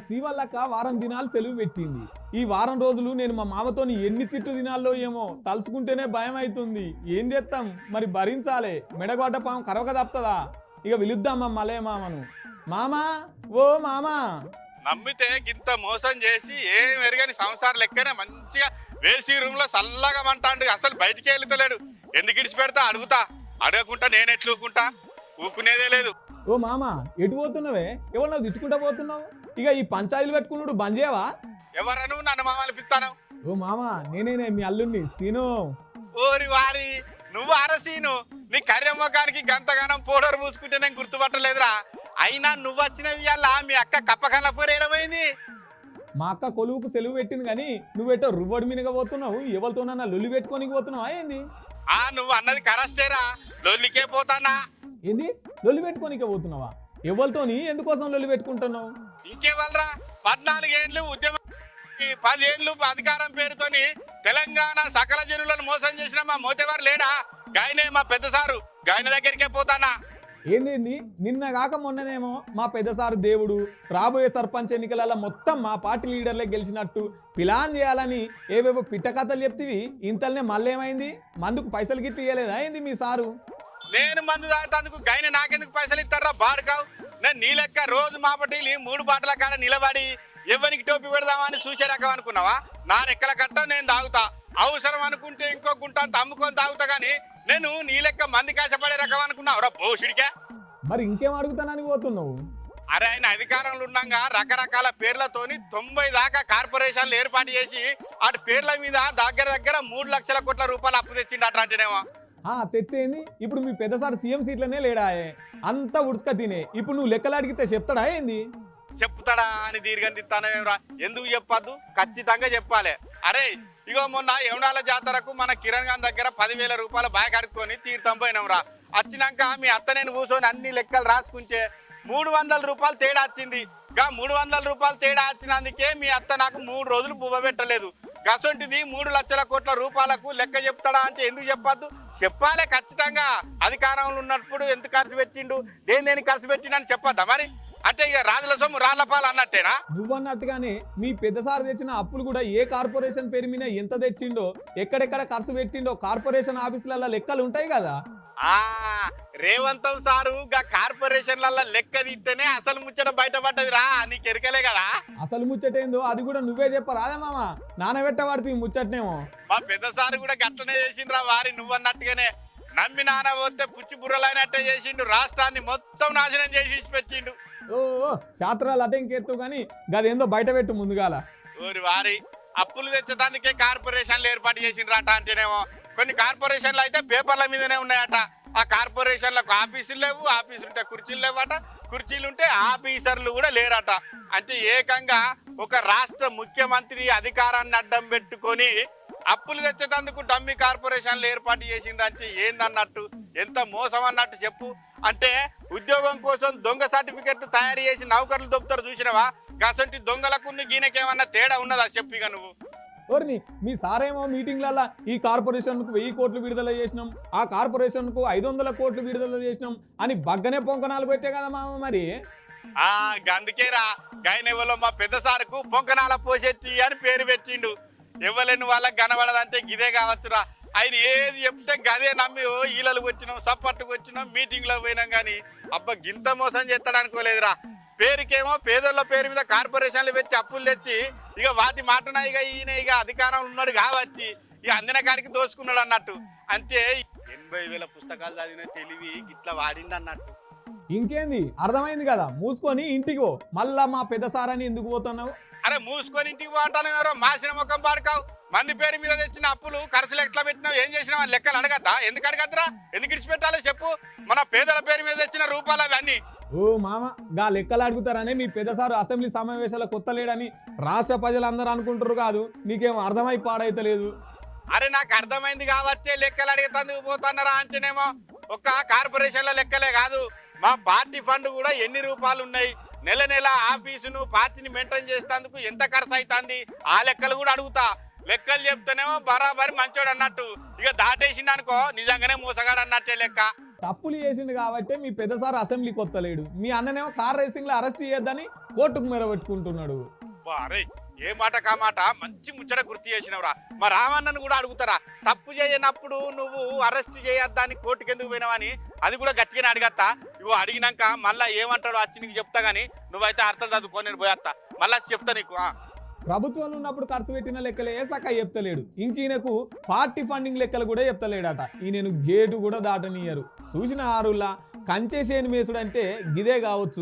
శ్రీవల్లక్క వారం దినాలు సెలవు పెట్టింది. ఈ వారం రోజులు నేను మా మామతోని ఎన్ని తిట్టు దినాల్లో ఏమో తలుసుకుంటేనే భయం అవుతుంది. ఏం చేస్తాం మరి, భరించాలే. మెడగొడ్డ పాము కరవక తప్పుతుందా? ఇక పిలుద్దాం మలే మామను. మామా, ఓ మామా. నమ్మితే గింత మోసం చేసి ఏం ఎరగని సంసారం లెక్కనే మంచిగా వేసి రూమ్ లో చల్లగా మంటాండు. అసలు బయటికి వెళ్తలేడు. ఎందుకు ఇడిచి పెడతా? అడగకుండా నేను ఎట్లుకుంటా? ఊకునేదే లేదు. ఓ మామా, ఎటు పోతున్నావే? ఎవరు నువ్వు తిట్టుకుంటా పోతున్నావు? ఇక ఈ పంచాయతీలు పెట్టుకున్నాడు బంద్ చేయవా? ఎవరను నన్ను మామలు పిత్తాను? ఓ మామా, నేనే మీ అల్లుడిని తిను. ఓరి వారి, నువ్వు అరసీను. నీ కర్రెమ్మకానికి గంతగానం పౌడర్ పూసుకుంటే నేను గుర్తుపట్టలేదురా. అయినా నువ్వు వచ్చినవి అలా మీ అక్క కప్పకల్ల పోరు ఏడమైంది. మా అక్క కొలువుకు సెలవు పెట్టింది కానీ నువ్వెటో రువ్వడి మీనగా పోతున్నావు. ఎవరితోనన్నా లొల్లి పెట్టుకొని పోతున్నావా ఏంది? నువ్వు అన్నది కరెస్టేరా. లొల్లికే పోతానా? ఏంది లొల్లి పెట్టుకోనికే పోతున్నావా? ఎవరితోని ఎందుకోసం లొల్లి పెట్టుకుంటున్నావు? ఇంకేవాళ్ళరా? 14 ఏళ్ళు ఉద్యమం, 10 ఏళ్ళు అధికారం పేరుతోని తెలంగాణ సకల జనులను మోసం చేసిన మా మోతేవారు లేడా? గాయనే మా పెద్ద సారు. గాయన దగ్గరికే పోతానా? ఏంది నిన్న కాక మొన్ననేమో మా పెద్ద సారు దేవుడు, రాబోయే సర్పంచ్ ఎన్నికలలో మొత్తం మా పార్టీ లీడర్లే గెలిచినట్టు ప్లాన్ చేయాలని ఏవేవో పిట్ట కథలు చెప్తివి. ఇంతలోనే మళ్ళేమైంది? మందుకు పైసలు గిట్టి ఇయ్యలేదా ఏంది మీ సారు? నేను మందు తాగుతందుకు గాయన నాకెందుకు పైసలు ఇస్తారా? బాడుకావు. నేను నీ లెక్క రోజు మాపటిలి 3 బాటల కాడ నిలబడి ఎవరికి టోపీ పెడదామని చూసే రకం అనుకున్నావా? నా రెక్కల కట్ట నేను తాగుతా. అవసరం అనుకుంటే ఇంకో గుంట అమ్ముకొని తాగుతా గానీ నేను నీ లెక్క మంది కాసపడే రకం అనుకున్నావురా పోషుడికే. మరి ఇంకేం అడుగుతానని పోతున్నావు? అరే, ఆయన అధికారంలో ఉన్నాగా రకరకాల పేర్లతోని 90 దాకా కార్పొరేషన్లు ఏర్పాటు చేసి వాటి పేర్ల మీద దగ్గర 3 లక్షల కోట్ల రూపాయలు అప్పు తెచ్చిండు అట్లాంటినేమో. తెచ్చేంది? ఇప్పుడు మీ పెద్ద సార్ సీఎం సీట్లనే లేడాయే, అంతా ఉడుచుక తినే. ఇప్పుడు నువ్వు లెక్కలు అడిగితే చెప్తాడా ఏంది? చెప్తాడా అని దీర్ఘం తిత్తానేరా? ఎందుకు చెప్పద్దు? ఖచ్చితంగా చెప్పాలి. అరే ఇగో మొన్న ఎవడాల జాతరకు మన కిరణ్ గారి దగ్గర 10,000 రూపాయల బ్యాగ్ అడుక్కొని తీర్థం పోయినాం రా. వచ్చినాక మీ అత్త నేను కూర్చొని అన్ని లెక్కలు రాసుకుంటే 300 రూపాయలు తేడా వచ్చింది. 300 రూపాయలు తేడా వచ్చినందుకే మీ అత్త నాకు 3 రోజులు బువ్వ పెట్టలేదు. గసొంటిది 3 లక్షల కోట్ల రూపాయలకు లెక్క చెప్తాడా అంటే ఎందుకు చెప్పద్దు? చెప్పాలే ఖచ్చితంగా. అధికారంలో ఉన్నప్పుడు ఎంత ఖర్చు పెట్టిండు, దేని ఖర్చు పెట్టిండు అని చెప్పద్దా మరి? అంటే ఇక రాజుల సొమ్ము రాళ్లపాలు అన్నట్టేనా? నువ్వన్నట్టుగానే మీ పెద్ద సార్ తెచ్చిన అప్పులు కూడా ఏ కార్పొరేషన్ పేరు మీద ఎంత తెచ్చిండో, ఎక్కడెక్కడ ఖర్చు పెట్టిండో కార్పొరేషన్ ఆఫీసులలో లెక్కలు ఉంటాయి కదా. రేవంతం సారు కార్పొరేషన్లలో లెక్క తీస్తేనే అసలు ముచ్చట బయటపడ్డది రా. నీకు ఎరకలే కదా? అసలు ముచ్చటేందో అది కూడా నువ్వే చెప్పరాదా మామ? నానబెట్టబడుతుంది ముచ్చటనేమో. మా పెద్ద సారు కూడా గట్లనే చేసిండ్రా వారి. నువ్వన్నట్టుగానే నమ్మి నాన్న పోతే పుచ్చి బుర్రలైనట్టే చేసిండు. రాష్ట్రాన్ని మొత్తం నాశనం చేసి పెట్టిండు. శాస్త్రాలు అటే ఇంకెత్తు కానీ గదేందో బయట పెట్టు ముందుగాల. ఊరి వారి అప్పులు తెచ్చడానికే కార్పొరేషన్లు ఏర్పాటు చేసిండ్రట అంటేనేమో. కొన్ని కార్పొరేషన్లు అయితే పేపర్ల మీదనే ఉన్నాయట. ఆ కార్పొరేషన్లకు ఆఫీసులు లేవు, ఆఫీసులు ఉంటే కుర్చీలు లేవట, కుర్చీలు ఉంటే ఆఫీసర్లు కూడా లేరట. అంటే ఏకంగా ఒక రాష్ట్ర ముఖ్యమంత్రి అధికారాన్ని అడ్డం పెట్టుకొని అప్పులు తెచ్చేటందుకు డమ్మీ కార్పొరేషన్లు ఏర్పాటు చేసిందంటే ఏందన్నట్టు? ఎంత మోసం అన్నట్టు చెప్పు. అంటే ఉద్యోగం కోసం దొంగ సర్టిఫికెట్ తయారు చేసి నౌకర్లు దొబ్బుతారు చూసినవా? అసంటి దొంగలకు గీనకేమన్నా తేడా ఉన్నదా చెప్పిగా నువ్వు? ఓర్ని మీ సారేమో మీటింగ్లలో ఈ కార్పొరేషన్కు 1000 కోట్లు విడుదల చేసినాం, ఆ కార్పొరేషన్కు 500 కోట్లు విడుదల చేసినాం అని బగ్గనే పొంకనాలు పెట్టే కదా మామ. మరి అందుకేరా గాయనెవలో మా పెద్ద సారుకు పొంకనాల పోసెత్తి అని పేరు పెట్టిండు. ఇవ్వలేని వాళ్ళకి కనబడదంటే గిదే కావచ్చురా. ఆయన ఏది చెప్తే గదే నమ్మి ఈలలు వచ్చినాం, సప్పట్టుకు వచ్చినాం, మీటింగ్లో పోయినాం. కానీ అబ్బా గింత మోసం చేస్తాడు అనుకోలేదురా. పేరుకేమో పేదోళ్ళ పేరు మీద కార్పొరేషన్లు పెట్టి అప్పులు తెచ్చి ఇక వాటి మాటన ఇక ఈయన ఇక అధికారంలో ఉన్నాడు కావచ్చి ఇక అందిన కాడికి దోసుకున్నాడు అన్నట్టు. అంతే 80,000 పుస్తకాలు చదివిన తెలివి ఇట్లా వాడింది అన్నట్టు. ఇంకేంది? అర్థమైంది కదా. మూసుకొని ఇంటికి పో. మళ్ళా మా పెద్ద సారని ఎందుకు పోతున్నావు? అరే మూసుకొని ఇంటికి పోంటాను ఎవరో మాసిన ముఖం పాడుకావు. మంది పేరు మీద తెచ్చిన అప్పులు ఖర్చులు ఎట్లా పెట్టినావు, ఏం చేసినావు అని లెక్కలు అడగద్దా? ఎందుకు అడగద్దురా? ఎందుకు ఇడిచిపెట్టాలో చెప్పు. మన పేదల పేరు మీద తెచ్చిన రూపాయలు అవన్నీ. ఓ మామ, గా లెక్కలు అడుగుతారని మీ పెద్ద సారు అసెంబ్లీ సమావేశాల కొత్త లేడని రాష్ట్ర ప్రజలందరూ అనుకుంటారు కాదు. నీకేం అర్థమై పాడైతలేదు. అరే నాకు అర్థమైంది కావచ్చే లెక్కలు అడిగేందుకు పోతున్నారా అంటేనేమో. ఒక్క కార్పొరేషన్ల లెక్కలే కాదు, మా పార్టీ ఫండ్ కూడా ఎన్ని రూపాయలు ఉన్నాయి, నెల ఆఫీసును పార్టీని మెయింటైన్ చేసేందుకు ఎంత ఖర్చు అవుతుంది ఆ లెక్కలు కూడా అడుగుతా. లెక్కలు చెప్తేనేమో బరాబరి మంచోడు అన్నట్టు. ఇక దాటేసిండు అనుకో నిజంగానే మోసగాడు అన్నట్టే లెక్క. తప్పులు చేసిండు కాబట్టి మీ పెద్దసారి అసెంబ్లీకి వస్తలేడు, మీ అన్ననేమో కార్ రేసింగ్ లో అరెస్ట్ చేయొద్దని కోర్టుకు మెరబెట్టుకుంటున్నాడు. అరే ఏ మాట కా మాట మంచి ముచ్చట గుర్తు చేసినవురా. మా రామన్నను కూడా అడుగుతారా, తప్పు చేయనప్పుడు నువ్వు అరెస్ట్ చేయొద్దని కోర్టుకి ఎందుకు పోయినావని అది కూడా గట్టిగానే అడిగత్తా. ఇగో అడిగినాక మళ్ళీ ఏమంటాడో వచ్చి నీకు చెప్తా గానీ నువ్వైతే అర్థం చదువుకో, నేను పోయేస్తా మళ్ళీ చెప్తా నీకు. ప్రభుత్వంలో ఉన్నప్పుడు ఖర్చు పెట్టిన లెక్కలు ఏ సక్క చెప్తలేడు, ఇంక ఈయనకు పార్టీ ఫండింగ్ లెక్కలు కూడా చెప్తలేడట. ఈయనను గేటు కూడా దాటనియరు. చూసిన ఆరుల్లా కంచేసేని మేసుడు అంటే గిదే కావచ్చు.